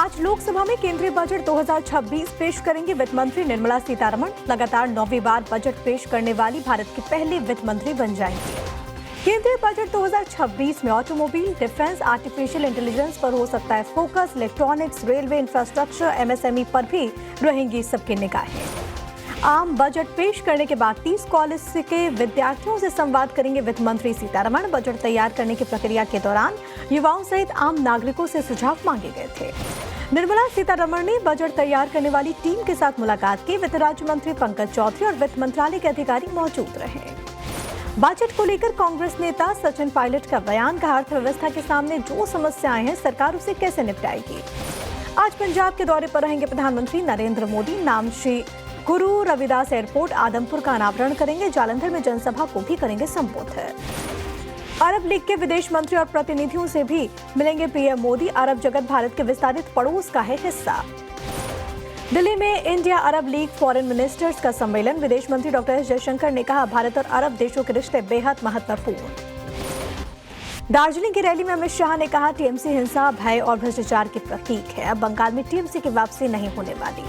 आज लोकसभा में केंद्रीय बजट 2026 पेश करेंगे वित्त मंत्री निर्मला सीतारमण। लगातार 9वीं बार बजट पेश करने वाली भारत की पहली वित्त मंत्री बन जाएंगी। केंद्रीय बजट 2026 में ऑटोमोबाइल, डिफेंस, आर्टिफिशियल इंटेलिजेंस पर हो सकता है focus. Electronics, railway, infrastructure, MSME पर भी रहेंगी सबकी निगाहें। आम बजट पेश करने के बाद 30 कॉलेज के विद्यार्थियों से संवाद करेंगे वित्त मंत्री सीतारमण। बजट तैयार करने की प्रक्रिया के दौरान युवाओं सहित आम नागरिकों से सुझाव मांगे गए थे। निर्मला सीतारमण ने बजट तैयार करने वाली टीम के साथ मुलाकात की। वित्त राज्य मंत्री पंकज चौधरी और वित्त मंत्रालय के अधिकारी मौजूद रहे। बजट को लेकर कांग्रेस नेता सचिन पायलट का बयान, कहा अर्थव्यवस्था के सामने जो समस्याएं हैं सरकार उसे कैसे निपटाएगी। आज पंजाब के दौरे पर रहेंगे प्रधानमंत्री नरेंद्र मोदी। नाम श्री गुरु रविदास एयरपोर्ट आदमपुर का अनावरण करेंगे। जालंधर में जनसभा को भी करेंगे संबोधित। अरब लीग के विदेश मंत्री और प्रतिनिधियों से भी मिलेंगे पीएम मोदी। अरब जगत भारत के विस्तारित पड़ोस का है हिस्सा। दिल्ली में इंडिया अरब लीग फॉरेन मिनिस्टर्स का सम्मेलन। विदेश मंत्री डॉक्टर एस जयशंकर ने कहा भारत और अरब देशों के रिश्ते बेहद महत्वपूर्ण। दार्जिलिंग की रैली में अमित शाह ने कहा टीएमसी हिंसा, भय और भ्रष्टाचार की प्रतीक है। अब बंगाल में टीएमसी की वापसी नहीं होने वाली।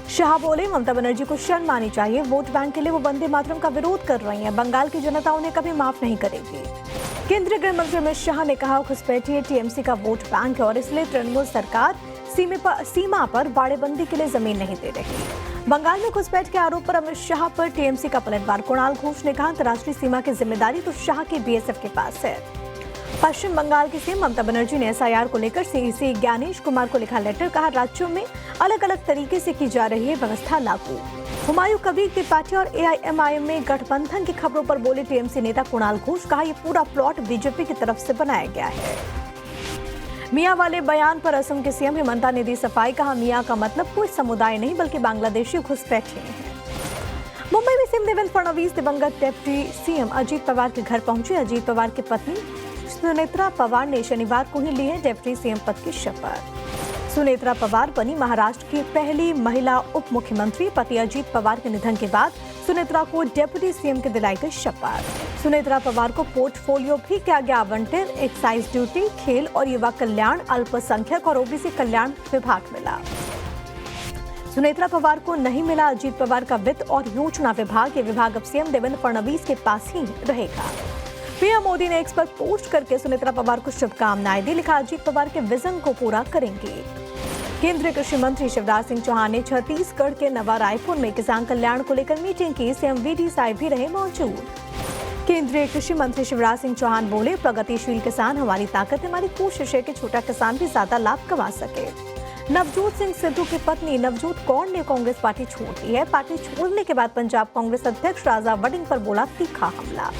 शाह बोले ममता बनर्जी को शर्म आनी चाहिए। वोट बैंक के लिए वो वंदे मातरम का विरोध कर रही हैं। बंगाल की जनता उन्हें कभी माफ नहीं करेगी। केंद्रीय गृह मंत्री अमित शाह ने कहा घुसपैठिए टीएमसी का वोट बैंक है और इसलिए तृणमूल सरकार सीमा पर बाड़ेबंदी के लिए जमीन नहीं दे रही। बंगाल में घुसपैठ के आरोप पर अमित शाह पर टीएमसी का पलटवार। कुणाल घोष ने कहा अंतर्राष्ट्रीय सीमा की जिम्मेदारी तो शाह के बीएसएफ के पास है। पश्चिम बंगाल की सीएम ममता बनर्जी ने एसआईआर को लेकर सीईसी ज्ञानेश कुमार को लिखा लेटर। कहा राज्यों में अलग अलग तरीके से की जा रही है व्यवस्था लागू। हुमायूं कबीर त्रिपाठी और एआईएमआईएम में गठबंधन की खबरों पर बोले टीएमसी नेता कुणाल घोष। कहा यह पूरा प्लॉट बीजेपी की तरफ से बनाया गया है। मियां वाले बयान पर असम के सीएम हेमंता ने दी सफाई। कहा मियां का मतलब कोई समुदाय नहीं बल्कि बांग्लादेशी घुसपैठिए हैं। मुंबई में सीएम देवेंद्र फडणवीस दिवंगत डिप्टी सीएम अजीत पवार के घर पहुंचे। अजीत पवार की पत्नी सुनेत्रा पवार ने शनिवार को ही ली है डिप्टी सीएम पद की शपथ। सुनेत्रा पवार बनी महाराष्ट्र की पहली महिला उप मुख्यमंत्री। पति अजीत पवार के निधन के बाद सुनेत्रा को डिप्टी सीएम की दिलाई गई शपथ। सुनेत्रा पवार को पोर्टफोलियो भी किया गया आवंटित। एक्साइज ड्यूटी, खेल और युवा कल्याण, अल्पसंख्यक और ओबीसी कल्याण विभाग मिला। सुनेत्रा पवार को नहीं मिला अजीत पवार का वित्त और योजना विभाग। ये विभाग अब सीएम देवेंद्र फडणवीस के पास ही रहेगा। पीएम मोदी ने एक्स पर पोस्ट करके सुनेत्रा पवार को शुभकामनाएं दी। लिखा अजीत पवार के विजन को पूरा करेंगे। केंद्रीय कृषि मंत्री शिवराज सिंह चौहान ने छत्तीसगढ़ के नवा रायपुर में किसान कल्याण को लेकर मीटिंग की। सीएम वीडी साहिब भी रहे मौजूद। केंद्रीय कृषि मंत्री शिवराज सिंह चौहान बोले प्रगतिशील किसान हमारी ताकत है। हमारी कोशिश है कि छोटा किसान भी ज्यादा लाभ कमा सके। नवजोत सिंह सिद्धू की पत्नी नवजोत कौर ने कांग्रेस पार्टी छोड़ दी है। पार्टी छोड़ने के बाद पंजाब कांग्रेस अध्यक्ष राजा वड़िंग पर बोला तीखा हमला।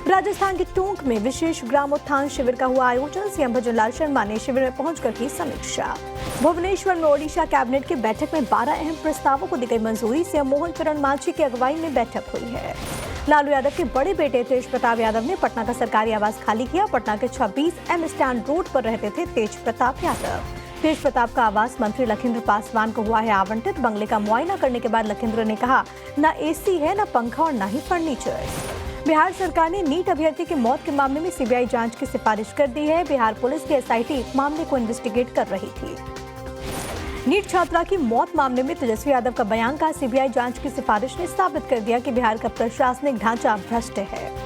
राजस्थान के टोंक में विशेष ग्राम उत्थान शिविर का हुआ आयोजन। सीएम भजनलाल शर्मा ने शिविर में पहुंचकर की समीक्षा। भुवनेश्वर में ओडिशा कैबिनेट की बैठक में 12 अहम प्रस्तावों को दी गई मंजूरी। सीएम मोहन चरण मांझी की अगुवाई में बैठक हुई है। लालू यादव के बड़े बेटे तेज प्रताप यादव ने पटना का सरकारी आवास खाली किया। पटना के 26 एम स्टैंड रोड पर रहते थे तेज प्रताप यादव। तेज प्रताप का आवास मंत्री लखिंद्र पासवान को हुआ है आवंटित। बंगले का मुआयना करने के बाद लखिंद्र ने कहा न एसी है, न पंखा और न ही फर्नीचर। बिहार सरकार ने नीट अभ्यर्थी की मौत के मामले में सीबीआई जांच की सिफारिश कर दी है। बिहार पुलिस की एसआईटी मामले को इन्वेस्टिगेट कर रही थी। नीट छात्रा की मौत मामले में तेजस्वी यादव का बयान, का सीबीआई जांच की सिफारिश ने साबित कर दिया कि बिहार का प्रशासनिक ढांचा भ्रष्ट है।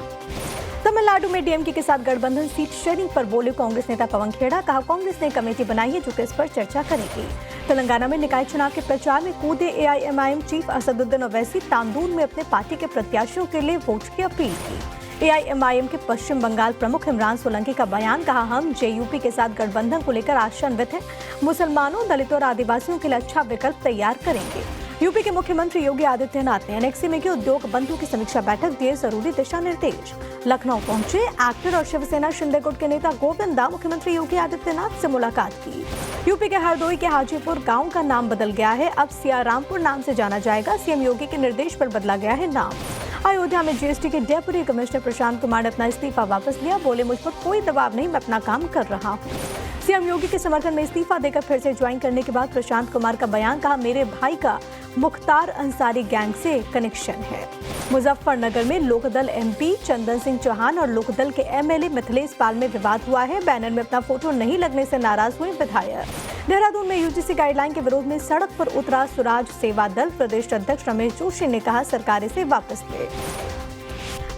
तमिलनाडु में डीएमके के साथ गठबंधन सीट शेयरिंग पर बोले कांग्रेस नेता पवन खेड़ा। कहा कांग्रेस ने कमेटी बनाई है जो कि इस पर चर्चा करेगी। तेलंगाना में निकाय चुनाव के प्रचार में कूदे एआईएमआईएम चीफ असदुद्दीन ओवैसी। तांदूर में अपने पार्टी के प्रत्याशियों के लिए वोट की अपील की। एआईएमआईएम के पश्चिम बंगाल प्रमुख इमरान सोलंकी का बयान, कहा हम जेयूपी के साथ गठबंधन को लेकर आशान्वित हैं। मुसलमानों, दलितों और आदिवासियों के लिए अच्छा विकल्प तैयार करेंगे। यूपी के मुख्यमंत्री योगी आदित्यनाथ ने एनेक्सी में की उद्योग बंधु की समीक्षा बैठक, दिए जरूरी दिशा निर्देश। लखनऊ पहुंचे एक्टर और शिवसेना शिंदे गुट के नेता गोविंदा। मुख्यमंत्री योगी आदित्यनाथ से मुलाकात की। यूपी के हरदोई के हाजीपुर गांव का नाम बदल गया है। अब सियारामपुर नाम से जाना जाएगा। सीएम योगी के निर्देश पर बदला गया है नाम। अयोध्या में जीएसटी के डेप्यूटी कमिश्नर प्रशांत कुमार ने अपना इस्तीफा वापस लिया। बोले मुझ पर कोई दबाव नहीं, मैं अपना काम कर रहा हूँ। सीएम योगी के समर्थन में इस्तीफा देकर फिर से ज्वाइन करने के बाद प्रशांत कुमार का बयान, कहा मेरे भाई का मुख्तार अंसारी गैंग से कनेक्शन है। मुजफ्फरनगर में लोकदल एमपी चंदन सिंह चौहान और लोकदल के एमएलए मिथिलेश पाल में विवाद हुआ है। बैनर में अपना फोटो नहीं लगने से नाराज हुए विधायक। देहरादून में यूजीसी गाइडलाइन के विरोध में सड़क पर उतरा स्वराज सेवा दल। प्रदेश अध्यक्ष रमेश जोशी ने कहा सरकार इसे वापस ले।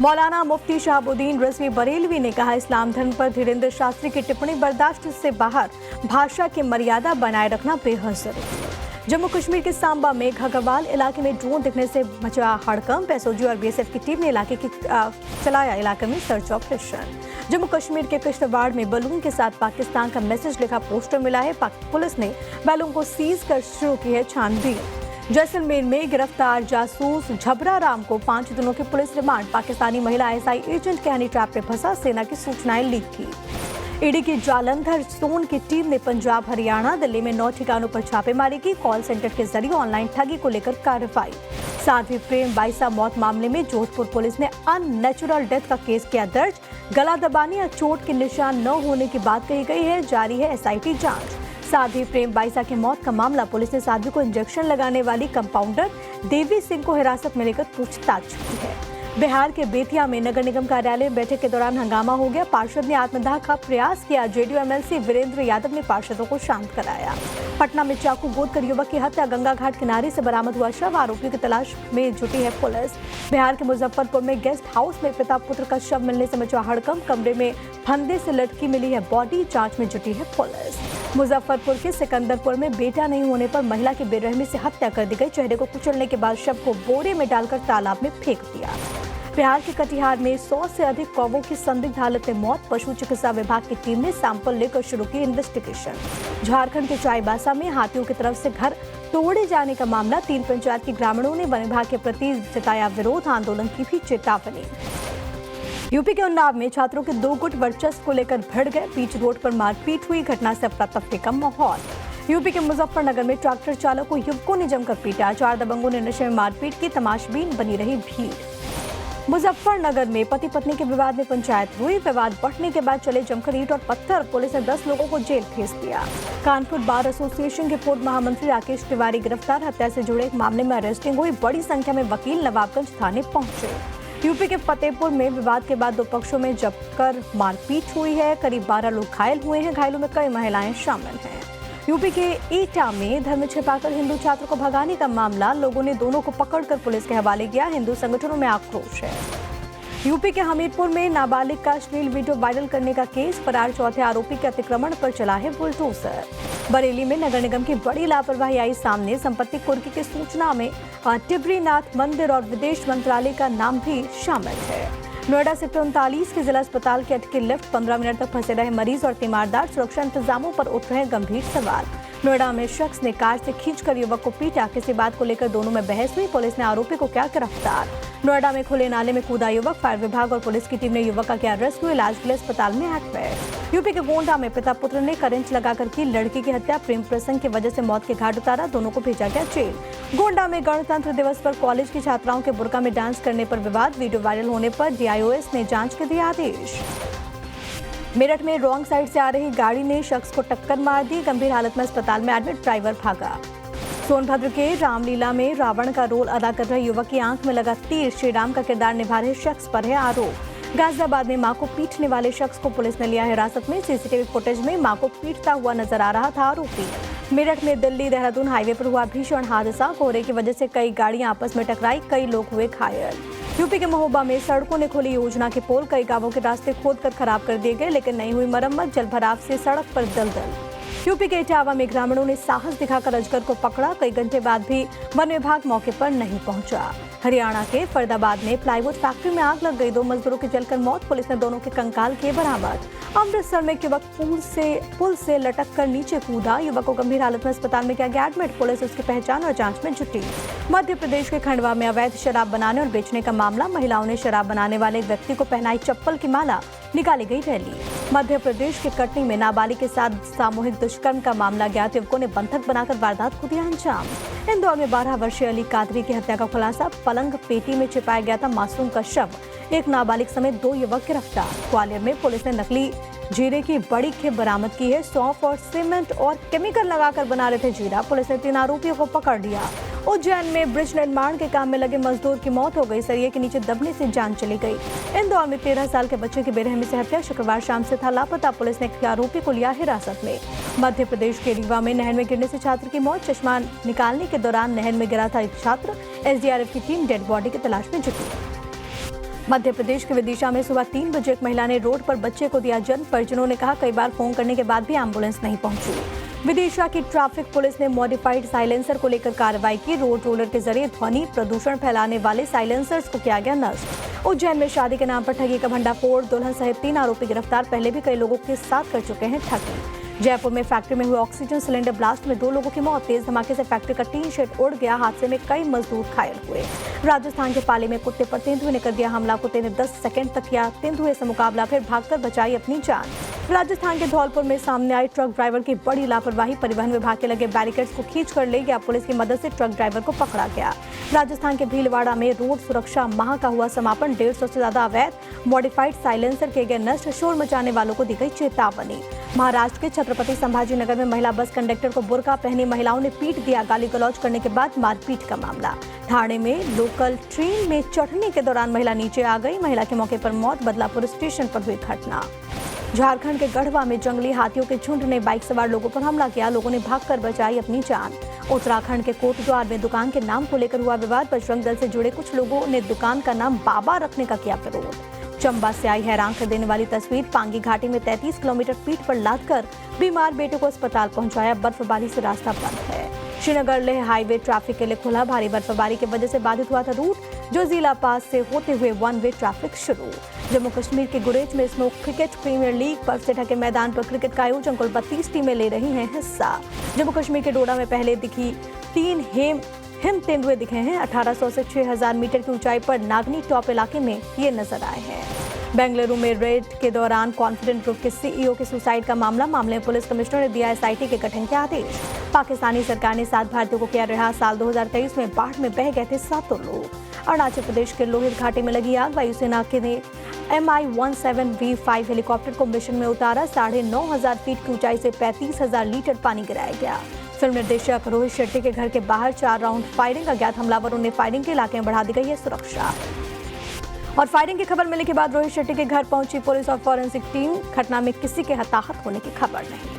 मौलाना मुफ्ती शहाबुद्दीन रिजवी बरेलवी ने कहा इस्लाम धर्म पर धीरेन्द्र शास्त्री की टिप्पणी बर्दाश्त से बाहर, भाषा की मर्यादा बनाए रखना बेहद जरूरी। जम्मू कश्मीर के सांबा में घगवाल इलाके में ड्रोन दिखने से मचा हड़कंप। एसओजी और बीएसएफ की टीम ने चलाया इलाके में सर्च ऑपरेशन। जम्मू कश्मीर के किश्तवाड़ में बलून के साथ पाकिस्तान का मैसेज लिखा पोस्टर मिला है। पुलिस ने बैलून को सीज कर शुरू की है छानबीन। जैसलमेर में गिरफ्तार जासूस झबरा राम को 5 दिनों की पुलिस रिमांड। पाकिस्तानी महिला आईएसआई एजेंट के हनी ट्रैप में फंसा, सेना की सूचनाएं लीक की। ईडी की जालंधर जोन की टीम ने पंजाब, हरियाणा, दिल्ली में 9 ठिकानों पर छापेमारी की। कॉल सेंटर के जरिए ऑनलाइन ठगी को लेकर कार्रवाई। साध्वी प्रेम बाइसा मौत मामले में जोधपुर पुलिस ने अननेचुरल डेथ का केस किया दर्ज। गला दबाने या चोट के निशान न होने की बात कही गई है। जारी है एसआईटी जांच। साध्वी प्रेम बाइसा की मौत का मामला, पुलिस ने साध्वी को इंजेक्शन लगाने वाली कंपाउंडर देवी सिंह को हिरासत में लेकर पूछताछ की है। बिहार के बेतिया में नगर निगम कार्यालय में बैठक के दौरान हंगामा हो गया। पार्षद ने आत्मदाह का प्रयास किया। जेडीयू एमएलसी वीरेंद्र यादव ने पार्षदों को शांत कराया। पटना में चाकू गोद कर युवक की हत्या, गंगा घाट किनारे से बरामद हुआ शव। आरोपियों की तलाश में जुटी है पुलिस। बिहार के मुजफ्फरपुर में गेस्ट हाउस में पिता पुत्र का शव मिलने से मचा हड़कंप। कमरे में फंदे से लटकी मिली है बॉडी, जांच में जुटी है पुलिस। मुजफ्फरपुर के सिकंदरपुर में बेटा नहीं होने पर महिला की बेरहमी से हत्या कर दी गई। चेहरे को कुचलने के बाद शव को बोरे में डालकर तालाब में फेंक दिया। बिहार के कटिहार में 100 से अधिक कौवों की संदिग्ध हालत में मौत। पशु चिकित्सा विभाग की टीम ने सैंपल लेकर शुरू की इन्वेस्टिगेशन। झारखंड के चाईबासा में हाथियों की तरफ से घर तोड़े जाने का मामला। 3 पंचायत के ग्रामीणों ने वन विभाग के प्रति जताया विरोध, आंदोलन की भी चेतावनी। यूपी के उन्नाव में छात्रों के 2 गुट वर्चस्व को लेकर भिड़ गए। बीच रोड पर मारपीट हुई। घटना से अफरा तफरी का माहौल। यूपी के मुजफ्फरनगर में ट्रैक्टर चालक को युवकों ने जमकर पीटा। 4 दबंगों ने नशे में मारपीट की। तमाशबीन बनी रही भीड़। मुजफ्फरनगर में पति पत्नी के विवाद में पंचायत हुई। विवाद बढ़ने के बाद चले जमकर ईंट और पत्थर। पुलिस ने 10 लोगों को जेल भेज दिया। कानपुर बार एसोसिएशन के पूर्व महामंत्री राकेश तिवारी गिरफ्तार। हत्या से जुड़े एक मामले में अरेस्टिंग हुई। बड़ी संख्या में वकील नवाबगंज थाने पहुंचे। यूपी के फतेहपुर में विवाद के बाद 2 पक्षों में जमकर मारपीट हुई है। करीब 12 लोग घायल हुए हैं। घायलों में कई महिलाएं शामिल हैं। यूपी के एटा में धर्म छिपाकर हिंदू छात्र को भगाने का मामला। लोगों ने दोनों को पकड़कर पुलिस के हवाले किया। हिंदू संगठनों में आक्रोश है। यूपी के हमीरपुर में नाबालिग का अश्लील वीडियो वायरल करने का केस। फरार चौथे आरोपी के अतिक्रमण पर चला है बुलडोजर। बरेली में नगर निगम की बड़ी लापरवाही आई सामने। संपत्ति कुर्की की सूचना में टिब्रीनाथ मंदिर और विदेश मंत्रालय का नाम भी शामिल है। नोएडा सेक्टर 39 के जिला अस्पताल के अटके लिफ्ट, 15 मिनट तक फंसे रहे मरीज और तीमारदार। सुरक्षा इंतजामों पर उठ रहे गंभीर सवाल। नोएडा में शख्स ने कार से खींचकर युवक को पीटा। किसी बात को लेकर दोनों में बहस हुई। पुलिस ने आरोपी को किया गिरफ्तार। नोएडा में खुले नाले में कूदा युवक। फायर विभाग और पुलिस की टीम ने युवक का किया रेस्क्यू। इलाज के लिए अस्पताल में एडमिट। यूपी के गोंडा में पिता पुत्र ने करंट लगाकर की लड़की की हत्या। प्रेम प्रसंग की वजह से मौत के घाट उतारा। दोनों को भेजा गया जेल। गोंडा में गणतंत्र दिवस पर कॉलेज की छात्राओं के बुर्का में डांस करने पर विवाद। वीडियो वायरल होने पर डीआईओएस ने जांच के दिए आदेश। मेरठ में रॉन्ग साइड से आ रही गाड़ी ने शख्स को टक्कर मार दी। गंभीर हालत में अस्पताल में एडमिट, ड्राइवर भागा। सोनभद्र के रामलीला में रावण का रोल अदा कर रहे युवक की आंख में लगा तीर। श्रीराम का किरदार निभा रहे शख्स पर है आरोप। गाजियाबाद में मां को पीटने वाले शख्स को पुलिस ने लिया हिरासत में। सीसीटीवी फुटेज में मां को पीटता हुआ नजर आ रहा था आरोपी। मेरठ में दिल्ली देहरादून हाईवे पर हुआ भीषण हादसा। कोहरे की वजह से कई गाड़ियां आपस में टकराई। कई लोग हुए घायल। यूपी के महोबा में सड़कों ने खोली योजना के पोल। कई गांवों के रास्ते खोदकर खराब कर दिए गए, लेकिन नहीं हुई मरम्मत। जलभराव से सड़क पर दलदल। यूपी के इटावा में ग्रामीणों ने साहस दिखाकर अजगर को पकड़ा। कई घंटे बाद भी वन विभाग मौके पर नहीं पहुंचा। हरियाणा के फरीदाबाद में प्लाईवुड फैक्ट्री में आग लग गई। 2 मजदूरों की जलकर मौत। पुलिस ने दोनों के कंकाल किए बरामद। अमृतसर में एक युवक पुल से लटक कर नीचे कूदा। युवक को गंभीर हालत में अस्पताल में किया गया एडमिट। पुलिस उसकी पहचान और जांच में जुटी। मध्य प्रदेश के खंडवा में अवैध शराब बनाने और बेचने का मामला। महिलाओं ने शराब बनाने वाले व्यक्ति को पहनाई चप्पल की माला। निकाली गई रैली। मध्य प्रदेश के कटनी में नाबालिग के साथ सामूहिक दुष्कर्म का मामला। ज्ञात युवकों ने बंधक बनाकर वारदात को दिया अंजाम। इंदौर में 12 वर्षीय अली कादरी की हत्या का खुलासा। पलंग पेटी में छिपाया गया था मासूम का शव। एक नाबालिग समेत 2 युवक गिरफ्तार। ग्वालियर में पुलिस ने नकली जीरे की बड़ी खेप बरामद की है। सौंफ और सीमेंट और केमिकल लगाकर बना रहे थे जीरा। पुलिस ने 3 आरोपियों को पकड़ लिया। उज्जैन में ब्रिज निर्माण के काम में लगे मजदूर की मौत हो गई। सरिये के नीचे दबने से जान चली गई। इंदौर में 13 साल के बच्चे की बेरहमी से हत्या, शुक्रवार शाम से था लापता। पुलिस ने एक आरोपी को लिया हिरासत में। मध्य प्रदेश के रीवा में नहर में गिरने से छात्र की मौत। चश्मा निकालने के दौरान नहर में गिरा था एक छात्र। एसडीआरएफ की टीम डेड बॉडी की तलाश में जुटी। मध्य प्रदेश के विदिशा में सुबह 3 बजे एक महिला ने रोड पर बच्चे को दिया जन्म। परिजनों ने कहा कई बार फोन करने के बाद भी एम्बुलेंस नहीं पहुंची। विदिशा की ट्रैफिक पुलिस ने मॉडिफाइड साइलेंसर को लेकर कार्रवाई की। रोड रोलर के जरिए ध्वनि प्रदूषण फैलाने वाले साइलेंसर्स को किया गया नष्ट। उज्जैन में शादी के नाम पर ठगी का भंडाफोड़, दुल्हन सहित 3 आरोपी गिरफ्तार। पहले भी कई लोगों के साथ कर चुके हैं ठगी। जयपुर में फैक्ट्री में हुए ऑक्सीजन सिलेंडर ब्लास्ट में 2 लोगों की मौत। तेज धमाके से फैक्ट्री का टीन शेड उड़ गया। हादसे में कई मजदूर घायल हुए। राजस्थान के पाली में कुत्ते पर तेंदुए ने कर दिया हमला। कुत्ते ने 10 सेकंड तक किया तेंदुए से मुकाबला, फिर भागकर बचाई अपनी जान। राजस्थान के धौलपुर में सामने आई ट्रक ड्राइवर की बड़ी लापरवाही। परिवहन विभाग के लगे बैरिकेड्स को खींचकर ले गया। पुलिस की मदद से ट्रक ड्राइवर को पकड़ा गया। राजस्थान के भीलवाड़ा में रोड सुरक्षा माह का हुआ समापन। 150 से ज्यादा अवैध मॉडिफाइड साइलेंसर किए गए नष्ट। शोर मचाने वालों को दी गई चेतावनी। महाराष्ट्र के छत्रपति संभाजीनगर में महिला बस कंडक्टर को बुर्का पहनी महिलाओं ने पीट दिया। गाली गलौज करने के बाद मारपीट का मामला। ठाणे में लोकल ट्रेन में चढ़ने के दौरान महिला नीचे आ गई। महिला की मौके पर मौत। बदलापुर स्टेशन पर हुई घटना। झारखंड के गढ़वा में जंगली हाथियों के झुंड ने बाइक सवार लोगों पर हमला किया। लोगों ने भागकर बचाई अपनी जान। उत्तराखंड के कोटद्वार में दुकान के नाम को लेकर हुआ विवाद। बजरंग दल से जुड़े कुछ लोगों ने दुकान का नाम बाबा रखने का किया विरोध। चंबा से आई हैरान कर देने वाली तस्वीर। पांगी घाटी में 33 किलोमीटर पीठ पर लादकर बीमार बेटे को अस्पताल पहुंचाया। बर्फबारी से रास्ता बंद है। श्रीनगर लेह हाईवे ट्रैफिक के लिए खुला। भारी बर्फबारी की वजह से बाधित हुआ था रूट, जो जिला पास से होते हुए 1 वे ट्रैफिक शुरू। जम्मू कश्मीर के गुरेज में स्नो क्रिकेट प्रीमियर लीग बर्फ से ढके मैदान पर क्रिकेट का आयोजन। कुल 32 टीमें ले रही हैं हिस्सा। जम्मू कश्मीर के डोडा में पहले दिखी 3 हिम तेंदुए दिखे हैं। 1800 से 6000 मीटर की ऊंचाई पर नागनी टॉप इलाके में ये नजर आए हैं। बेंगलुरु में रेड के दौरान कॉन्फिडेंट ग्रुप के सीईओ के सुसाइड का मामला में पुलिस कमिश्नर ने दिया एसआईटी के गठन के आदेश। पाकिस्तानी सरकार ने 7 भारतीयों को किया रिहा। साल 2023 में बाढ़ में बह गए थे 7 लोग। अरुणाचल प्रदेश के लोहित घाटी में लगी आग। वायुसेना के ने MI-17V5 हेलीकॉप्टर को मिशन में उतारा। 9,500 फीट की ऊंचाई से 35,000 लीटर पानी गिराया गया। फिल्म निर्देशक रोहित शेट्टी के घर के बाहर 4 राउंड फायरिंग। अज्ञात हमलावरों ने फायरिंग के इलाके में बढ़ा दी गई है सुरक्षा। और फायरिंग की खबर मिलने के बाद रोहित शेट्टी के घर पहुंची पुलिस और फॉरेंसिक टीम। घटना में किसी के हताहत होने की खबर नहीं।